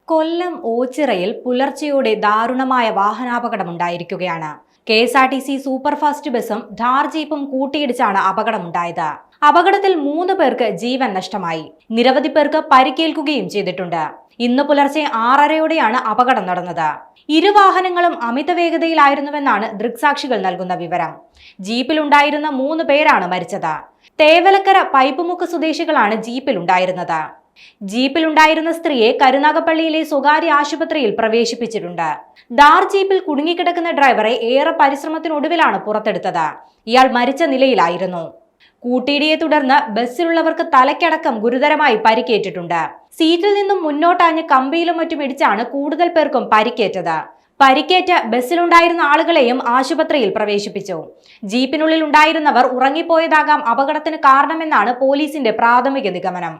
കൊല്ലം ഓച്ചിറയിൽ പുലർച്ചെയോടെ ദാരുണമായ വാഹനാപകടമുണ്ടായിരിക്കുകയാണ്. KSRTC superfast ബസും ധാർ ജീപ്പും കൂട്ടിയിടിച്ചാണ് അപകടമുണ്ടായത്. അപകടത്തിൽ 3 പേർക്ക് ജീവൻ നഷ്ടമായി. നിരവധി പേർക്ക് പരിക്കേൽക്കുകയും ചെയ്തിട്ടുണ്ട്. ഇന്ന് പുലർച്ചെ 6:30യോടെയാണ് അപകടം നടന്നത്. ഇരു വാഹനങ്ങളും അമിത വേഗതയിലായിരുന്നുവെന്നാണ് ദൃക്സാക്ഷികൾ നൽകുന്ന വിവരം. ജീപ്പിലുണ്ടായിരുന്ന 3 പേരാണ് മരിച്ചത്. തേവലക്കര പൈപ്പുമുക്ക് സ്വദേശികളാണ് ജീപ്പിലുണ്ടായിരുന്നത്. ജീപ്പിലുണ്ടായിരുന്ന സ്ത്രീയെ കരുനാഗപ്പള്ളിയിലെ സ്വകാര്യ ആശുപത്രിയിൽ പ്രവേശിപ്പിച്ചിട്ടുണ്ട്. ധാർ ജീപ്പിൽ കുടുങ്ങിക്കിടക്കുന്ന ഡ്രൈവറെ ഏറെ പരിശ്രമത്തിനൊടുവിലാണ് പുറത്തെടുത്തത്. ഇയാൾ മരിച്ച നിലയിലായിരുന്നു. കൂട്ടിയിടിയെ തുടർന്ന് ബസ്സിലുള്ളവർക്ക് തലയ്ക്കടക്കം ഗുരുതരമായി പരിക്കേറ്റിട്ടുണ്ട്. സീറ്റിൽ നിന്നും മുന്നോട്ടാഞ്ഞ് കമ്പിയിലും മറ്റും ഇടിച്ചാണ് കൂടുതൽ പേർക്കും പരിക്കേറ്റത്. പരിക്കേറ്റ ബസ്സിലുണ്ടായിരുന്ന ആളുകളെയും ആശുപത്രിയിൽ പ്രവേശിപ്പിച്ചു. ജീപ്പിനുള്ളിൽ ഉണ്ടായിരുന്നവർ ഉറങ്ങിപ്പോയതാകാം അപകടത്തിന് കാരണമെന്നാണ് പോലീസിന്റെ പ്രാഥമിക നിഗമനം.